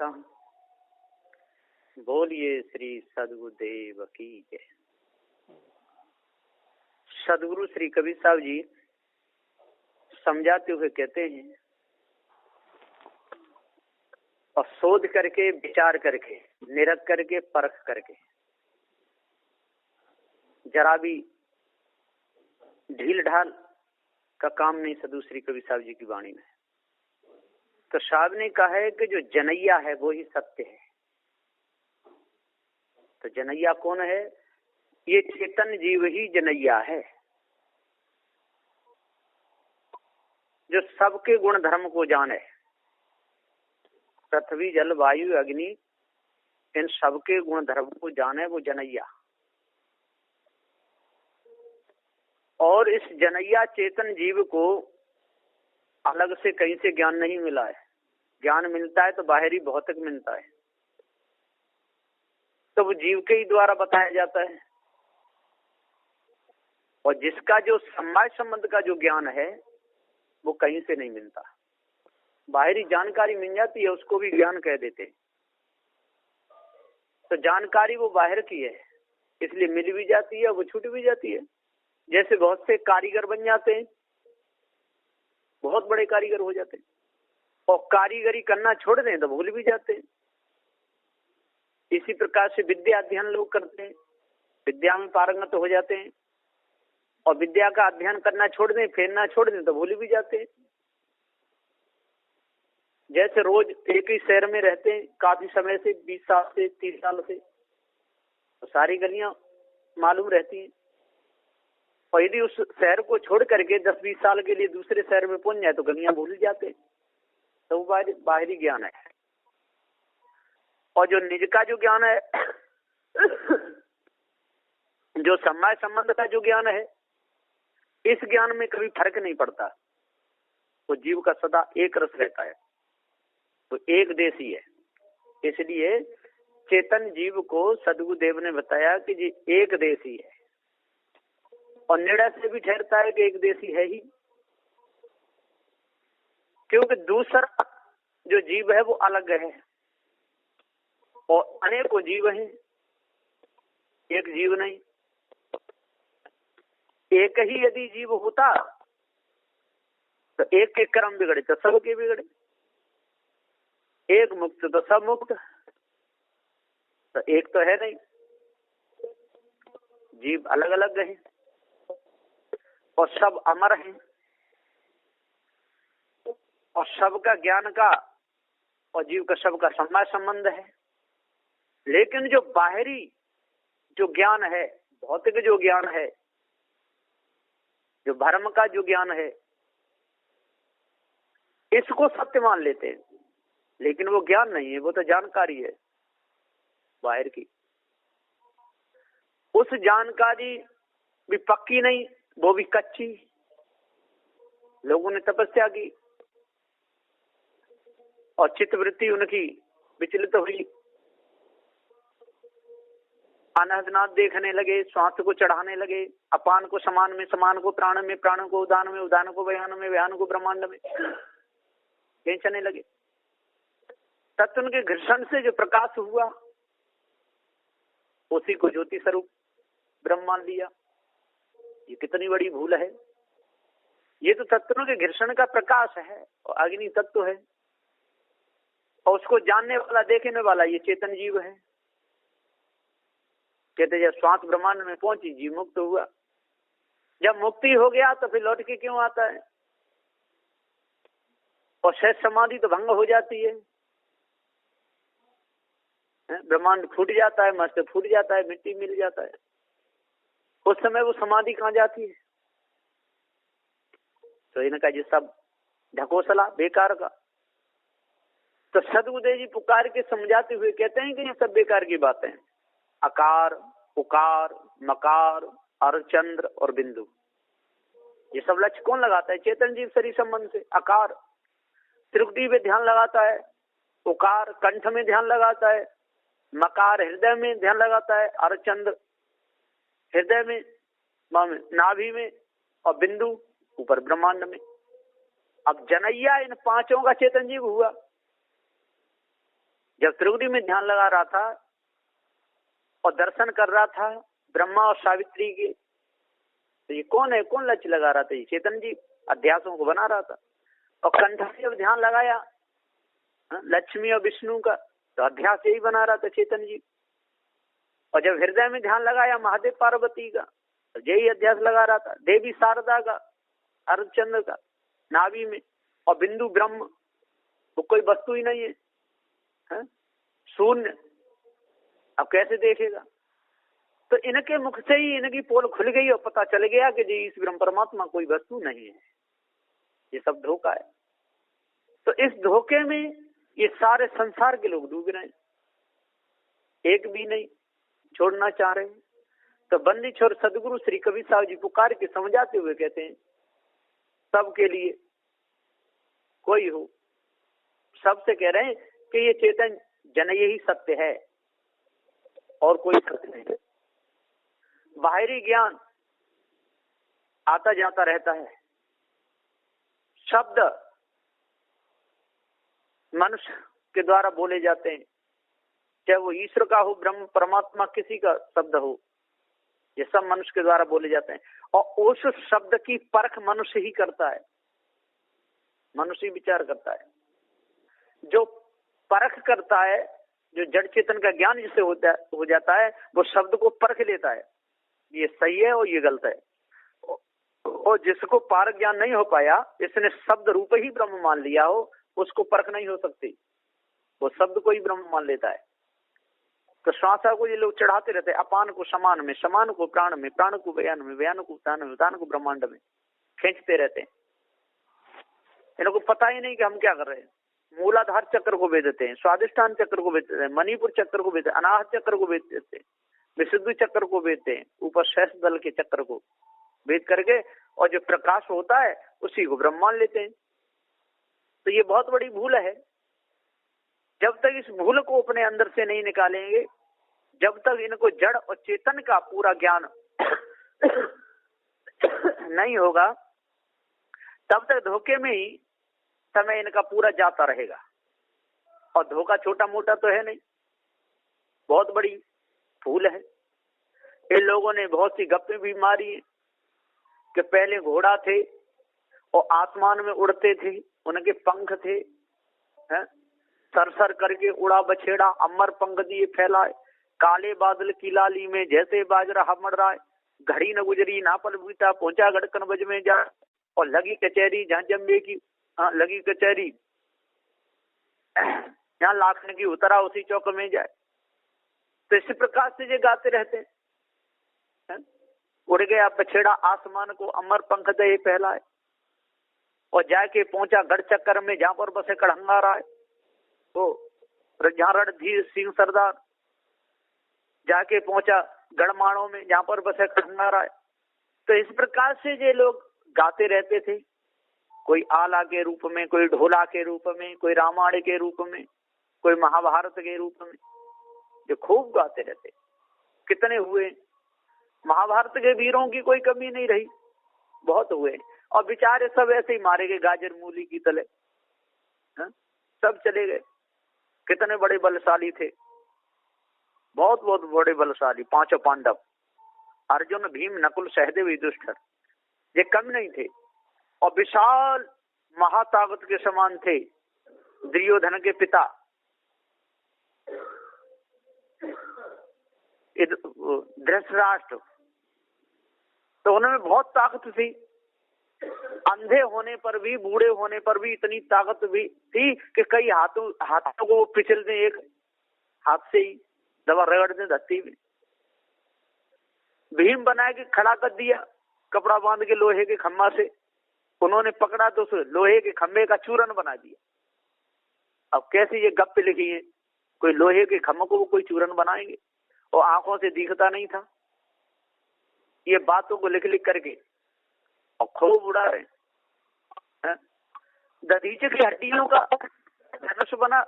करता हूँ। बोलिए श्री सदगुरुदेव की जय। सदगुरु श्री कबीर साहब जी समझाते हुए कहते हैं, और शोध करके, विचार करके, निरख करके, परख करके, जरा भी ढील ढाल का काम नहीं सदगुरु श्री कबीर साहब जी की वाणी में। तो साहब ने कहा है कि जो जनैया है वो ही सत्य है। तो जनैया कौन है? ये चेतन जीव ही जनैया है, जो सबके गुण धर्म को जाने। पृथ्वी जल वायु अग्नि इन सबके गुण धर्म को जाने, वो जनैया। और इस जनैया चेतन जीव को अलग से कहीं से ज्ञान नहीं मिला है। ज्ञान मिलता है तो बाहरी भौतिक मिलता है, तो वो जीव के ही द्वारा बताया जाता है। और जिसका जो समवाय संबंध का जो ज्ञान है वो कहीं से नहीं मिलता। बाहरी जानकारी मिल जाती है, उसको भी ज्ञान कह देते। तो जानकारी वो बाहर की है, इसलिए मिल भी जाती है, वो छूट भी जाती है। जैसे बहुत से कारीगर बन जाते हैं, बहुत बड़े कारीगर हो जाते हैं, और कारीगरी करना छोड़ दें तो भूल भी जाते हैं। इसी प्रकार से विद्या अध्ययन लोग करते हैं, विद्या में पारंगत हो जाते हैं, और विद्या का अध्ययन करना छोड़ दें, फेरना छोड़ दें तो भूल भी जाते हैं। जैसे रोज एक ही शहर में रहते हैं काफी समय से, 20 साल से, 30 साल से, तो सारी गलियां मालूम रहती हैं। और यदि उस शहर को छोड़ करके 10-20 साल के लिए दूसरे शहर में पहुंच जाए तो गलियां भूल जाते हैं। तो वो बाहरी ज्ञान है। और जो निज का जो ज्ञान है, जो समवाय संबंध का जो ज्ञान है, इस ज्ञान में कभी फर्क नहीं पड़ता। तो जीव का सदा एक रस रहता है, तो एक देशी है। इसलिए चेतन जीव को सदगुरुदेव ने बताया कि जी एक देशी है, और निर्णय से भी ठहरता है कि एक देशी है ही। क्योंकि दूसरा जो जीव है वो अलग है, और अनेकों जीव हैं, एक जीव नहीं। एक ही यदि जीव होता तो एक के कर्म बिगड़े तो सबके बिगड़े, एक मुक्त तो सब मुक्त। तो एक तो है नहीं, जीव अलग अलग हैं, और सब अमर हैं, और सबका ज्ञान का और जीव का सबका समवाय संबंध है। लेकिन जो बाहरी जो ज्ञान है, भौतिक जो ज्ञान है, जो भ्रम का जो ज्ञान है, इसको सत्य मान लेते हैं। लेकिन वो ज्ञान नहीं है, वो तो जानकारी है बाहर की। उस जानकारी भी पक्की नहीं, वो भी कच्ची। लोगों ने तपस्या की और चित्तवृत्ति उनकी विचलित हुई, अनहदनाथ देखने लगे, श्वास को चढ़ाने लगे, अपान को समान में, समान को प्राण में, प्राण को उदान में, उदान को व्यान में, व्यान को ब्रह्मांड में खींचने लगे। तत्व उनके घर्षण से जो प्रकाश हुआ उसी को ज्योति स्वरूप ब्रह्म मान लिया। ये कितनी बड़ी भूल है। ये तो तत्वों के घर्षण का प्रकाश है, और अग्नि तत्व है, और उसको जानने वाला, देखने वाला ये चेतन जीव है। कहते जब श्वास ब्रह्मांड में पहुंची, जीव मुक्त हुआ। जब मुक्ति हो गया तो फिर लौट के क्यों आता है? और सहज समाधि तो भंग हो जाती है, ब्रह्मांड फूट जाता है, मस्त फूट जाता है, मिट्टी मिल जाता है। उस समय वो समाधि कहाँ जाती है? तो इनका ये सब ढकोसला बेकार का। तो सदगुरुदेव जी पुकार के समझाते हुए कहते हैं कि ये सब बेकार की बातें हैं। अकार, उकार, मकार, अर्धचंद्र और बिंदु, ये सब लक्ष्य कौन लगाता है? चेतन जीव शरीर संबंध से। अकार त्रिकुटी में ध्यान लगाता है, उकार कंठ में ध्यान लगाता है, मकार हृदय में ध्यान लगाता है, अर्धचंद्र हृदय में, नाभि में, और बिंदु ऊपर ब्रह्मांड में। अब जनैया इन पांचों का चेतन जीव हुआ। जब त्रिगुड़ी में ध्यान लगा रहा था और दर्शन कर रहा था ब्रह्मा और सावित्री के, तो ये कौन है, कौन लक्ष्य लगा रहा था? ये चेतन जी अध्यासों को बना रहा था। और कंठ में जब ध्यान लगाया लक्ष्मी और विष्णु का, तो अध्यास यही बना रहा था चेतन जी। और जब हृदय में ध्यान लगाया महादेव पार्वती का, तो यही अध्यास लगा रहा था। देवी शारदा का, अर्धचंद्र का नाभि में, और बिंदु ब्रह्म, वो कोई वस्तु ही नहीं है, शून्य। अब कैसे देखेगा? तो इनके मुख से ही इनकी पोल खुल गई और पता चल गया कि जी इस ब्रह्म परमात्मा कोई वस्तु नहीं है, ये सब धोखा है। तो इस धोखे में ये सारे संसार के लोग डूब रहे हैं, एक भी नहीं छोड़ना चाह रहे हैं। तो बंदी छोर सदगुरु श्री कबीर साहब जी पुकार के समझाते हुए कहते हैं, सबके लिए कोई हो, सबसे कह रहे हैं कि ये चेतन जन यही सत्य है और कोई सत्य नहीं है। बाहरी ज्ञान आता जाता रहता है, शब्द मनुष्य के द्वारा बोले जाते हैं, चाहे वो ईश्वर का हो, ब्रह्म परमात्मा किसी का शब्द हो, ये सब मनुष्य के द्वारा बोले जाते हैं। और उस शब्द की परख मनुष्य ही करता है, मनुष्य ही विचार करता है। जो परख करता है, जो जड़ चेतन का ज्ञान जिससे हो जाता है, वो शब्द को परख लेता है, ये सही है और ये गलत है। और जिसको पारक ज्ञान नहीं हो पाया, इसने शब्द रूप ही ब्रह्म मान लिया हो, उसको परख नहीं हो सकती, वो शब्द को ही ब्रह्म मान लेता है। तो श्वासा को ये लोग चढ़ाते रहते हैं, अपान को समान में, समान को प्राण में, प्राण को व्यान में, व्यान को उतान में, उतान को ब्रह्मांड में खींचते रहते हैं। इनको पता ही नहीं कि हम क्या कर रहे हैं। मूलाधार चक्र को वेदते हैं, स्वादिष्ठान चक्र को वेदते हैं, मणिपुर चक्र को वेदते हैं, अनाहत चक्र को वेदते हैं, विशुद्धि चक्र को वेदते हैं, ऊपर शेष दल के चक्र को वेद करके, और जो प्रकाश होता है उसी को ब्रह्म मान लेते हैं। तो ये बहुत बड़ी भूल है। जब तक इस भूल को अपने अंदर से नहीं निकालेंगे, जब तक इनको जड़ और चेतन का पूरा ज्ञान नहीं होगा, तब तक धोखे में ही समय इनका पूरा जाता रहेगा। और धोखा छोटा मोटा तो है नहीं, बहुत बड़ी भूल है। इन लोगों ने बहुत सी गप्पे भी मारी कि पहले घोड़ा थे और आसमान में उड़ते थे, उनके पंख थे, सरसर करके उड़ा बछेड़ा, अमर पंख दिए फैलाए, काले बादल की लाली में जैसे बाजरा हमड़ रहा है, घड़ी न गुजरी ना पल बीता, पहुंचा गड़कन बज में जा, और लगी कचहरी जहाँ जम्बे की, लगी कचहरी यहाँ लाखन की उतरा उसी चौक में जाए। तो इसी प्रकार से ये गाते रहते हैं। उड़ गया बछेड़ा आसमान को, अमर पंख दे फैलाए, और जाके पहुंचा गढ़ चक्कर में जहां पर बसे कड़हंगा राय, तो जहां रणधीर सिंह सरदार, जाके पहुंचा गढ़माणों में जहां पर बसे कड़हंगा राय। तो इस प्रकार से ये लोग गाते रहते थे, कोई आला के रूप में, कोई ढोला के रूप में, कोई रामायण के रूप में, कोई महाभारत के रूप में, जो खूब गाते रहते। कितने हुए महाभारत के वीरों की कोई कमी नहीं रही, बहुत हुए। और बेचारे सब ऐसे ही मारे गए गाजर मूली की तले, सब चले गए। कितने बड़े बलशाली थे, बहुत बहुत बड़े बलशाली, पांचों पांडव, अर्जुन भीम नकुल सहदेव युधिष्ठिर, ये कम नहीं थे। और विशाल महाताकत के समान थे दुर्योधन के पिता धृतराष्ट्र, तो उनमें बहुत ताकत थी। अंधे होने पर भी, बूढ़े होने पर भी इतनी ताकत भी थी कि कई हाथों को पिछल दें, एक हाथ से ही दबा रगड़ दें धरती में। भीम बना के खड़ा कर दिया कपड़ा बांध के लोहे के खम्भा से, उन्होंने पकड़ा तो उस लोहे के खम्भे का चूरन बना दिया। अब कैसे ये गप्पे लिखी है, कोई लोहे के खम्भे को कोई चूरन बनाएंगे, और आंखों से दिखता नहीं था। ये बातों को लिख लिख करके और खूब उड़ा रहे। दधीचे की हड्डियों का धनुष बना